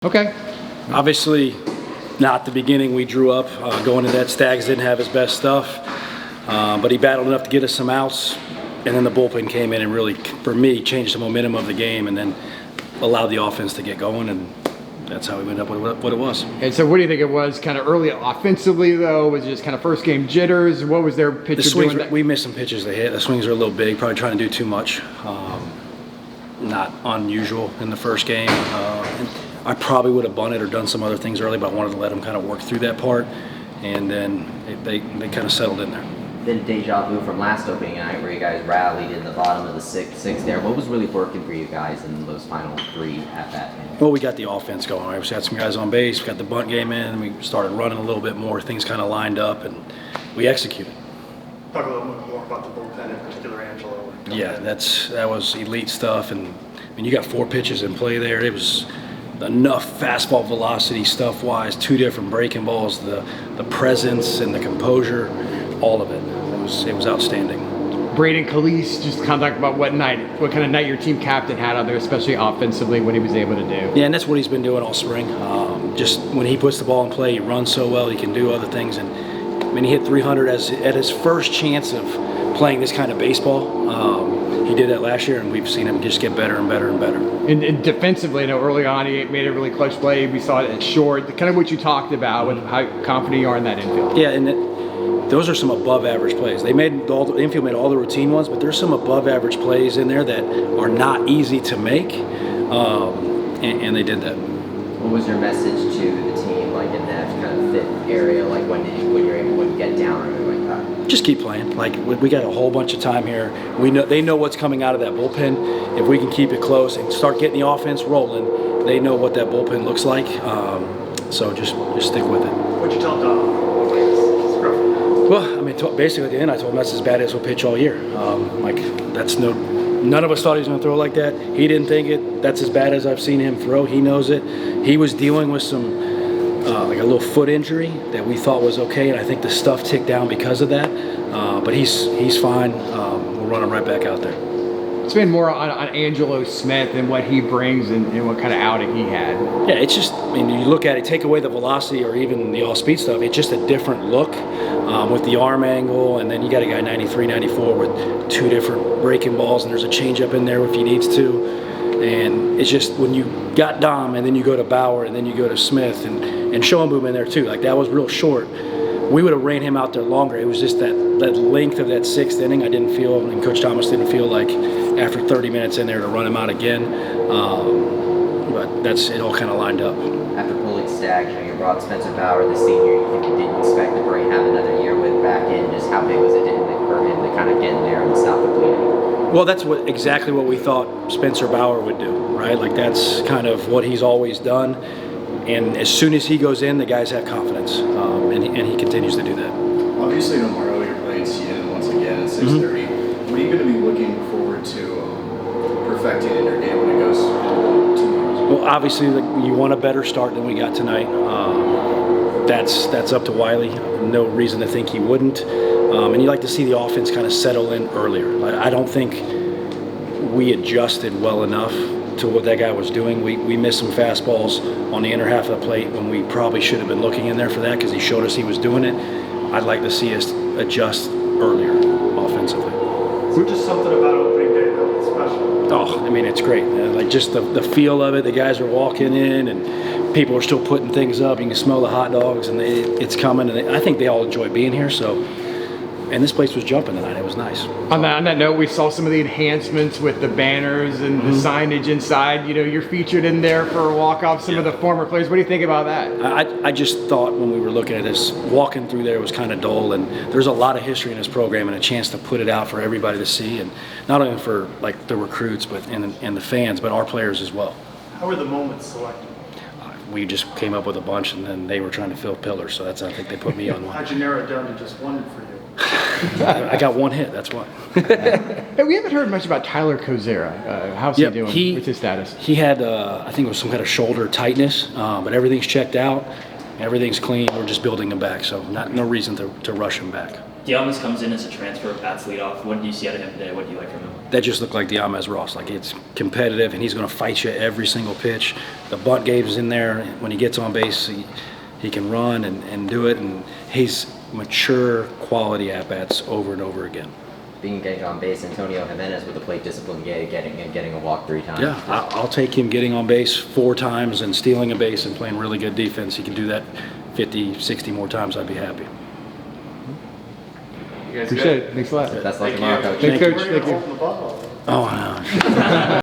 Okay. Obviously, not the beginning we drew up. Going to that, Stags didn't have his best stuff, but he battled enough to get us some outs, and then the bullpen came in and really, for me, changed the momentum of the game and then allowed the offense to get going, and that's how we ended up with what it was. And so what do you think it was kind of early offensively, though? Was it just kind of first game jitters? What was their pitcher the swings, doing? We missed some pitches they hit. The swings are a little big, probably trying to do too much. Not unusual in the first game. I probably would have bunted or done some other things early, but I wanted to let them kind of work through that part, and then they kind of settled in there. Then deja vu from last opening night where you guys rallied in the bottom of the sixth there. What was really working for you guys in those final three at that game? Well, we got the offense going. Right? We had some guys on base. We got the bunt game in. We started running a little bit more. Things kind of lined up, and we executed. Talk a little bit more about the bullpen, in particular, Angelo. Yeah, that was elite stuff. And I mean, you got 4 pitches in play there. It was enough fastball velocity stuff-wise, 2 different breaking balls, the presence and the composure, all of it. It was outstanding. Braden Calise, just kind of talk about what kind of night your team captain had out there, especially offensively, what he was able to do. Yeah, and that's what he's been doing all spring. Just when he puts the ball in play, he runs so well, he can do other things. And I mean, he hit 300 at his first chance of playing this kind of baseball. He did that last year, and we've seen him just get better and better and better. And defensively, I know early on he made a really clutch play. We saw it at short, kind of what you talked about with how confident you are in that infield. Yeah, and those are some above-average plays. The infield made all the routine ones, but there's some above-average plays in there that are not easy to make, and they did that. What was your message to the team, like in that kind of fifth area? Like when you're able to get down or anything like that? Just keep playing. Like we got a whole bunch of time here. They know what's coming out of that bullpen. If we can keep it close and start getting the offense rolling, they know what that bullpen looks like. So just stick with it. What'd you tell Dom? Well, I mean, basically at the end, I told him that's as bad as we'll pitch all year. None of us thought he was going to throw like that. He didn't think it. That's as bad as I've seen him throw. He knows it. He was dealing with some, like a little foot injury that we thought was okay, and I think the stuff ticked down because of that. But he's fine. We'll run him right back out there. It's been more on Angelo Smith and what he brings and what kind of outing he had. Yeah, it's just, I mean, you look at it, take away the velocity or even the all-speed stuff, it's just a different look with the arm angle, and then you got a guy 93, 94 with 2 different breaking balls, and there's a changeup in there if he needs to. And it's just when you got Dom, and then you go to Bauer, and then you go to Smith, and Schoenboom in there too, like that was real short. We would have ran him out there longer. It was just that length of that 6th inning I didn't feel, and Coach Thomas didn't feel like after 30 minutes in there to run him out again. But it all kind of lined up. After pulling Stags, you brought Spencer Bauer, the senior. You didn't expect to have another year with back in. Just how big was it for him to kind of get in there and stop the bleeding? Well, that's exactly what we thought Spencer Bauer would do, right? Like that's kind of what he's always done. And as soon as he goes in, the guys have confidence, and he continues to do that. Obviously, tomorrow you're playing Siena once again at 6:30. What are you going to be looking forward to perfecting in your game when it goes tomorrow? Well, obviously, you want a better start than we got tonight. That's up to Wiley. No reason to think he wouldn't. And you like to see the offense kind of settle in earlier. I don't think we adjusted well enough to what that guy was doing. We missed some fastballs on the inner half of the plate when we probably should have been looking in there for that because he showed us he was doing it. I'd like to see us adjust earlier offensively. So just something about opening day that was special. Oh, I mean, it's great. Like just the feel of it. The guys are walking in and people are still putting things up. You can smell the hot dogs and it's coming. And I think they all enjoy being here. So. And this place was jumping tonight. It was nice. On that note, we saw some of the enhancements with the banners and the signage inside. You know, you're featured in there for a walk-off. Some of the former players. What do you think about that? I just thought when we were looking at this, walking through there was kind of dull. And there's a lot of history in this program and a chance to put it out for everybody to see. And not only for like the recruits but and the fans, but our players as well. How were the moments selected? We just came up with a bunch, and then they were trying to fill pillars. So I think they put me on one. How'd you narrow it down to just one for you? I got one hit, that's why. Hey, we haven't heard much about Tyler Kozera. How's he doing? What's his status? He had, I think it was some kind of shoulder tightness, but everything's checked out. Everything's clean. We're just building him back, so no reason to rush him back. Diamas comes in as a transfer, bats leadoff. What do you see out of him today? What do you like from him? That just looked like Diamas Ross. Like, it's competitive, and he's going to fight you every single pitch. The bunt game's in there. When he gets on base, he can run and do it, and he's mature, quality at-bats over and over again. Getting on base, Antonio Jimenez with the plate discipline, getting a walk 3 times. Yeah, I'll take him getting on base 4 times and stealing a base and playing really good defense. He can do that 50, 60 more times. I'd be happy. Appreciate it. Thanks a lot. Best luck tomorrow, Coach. Thanks, Coach. Where are you Thank you. holding the ball? Oh, no.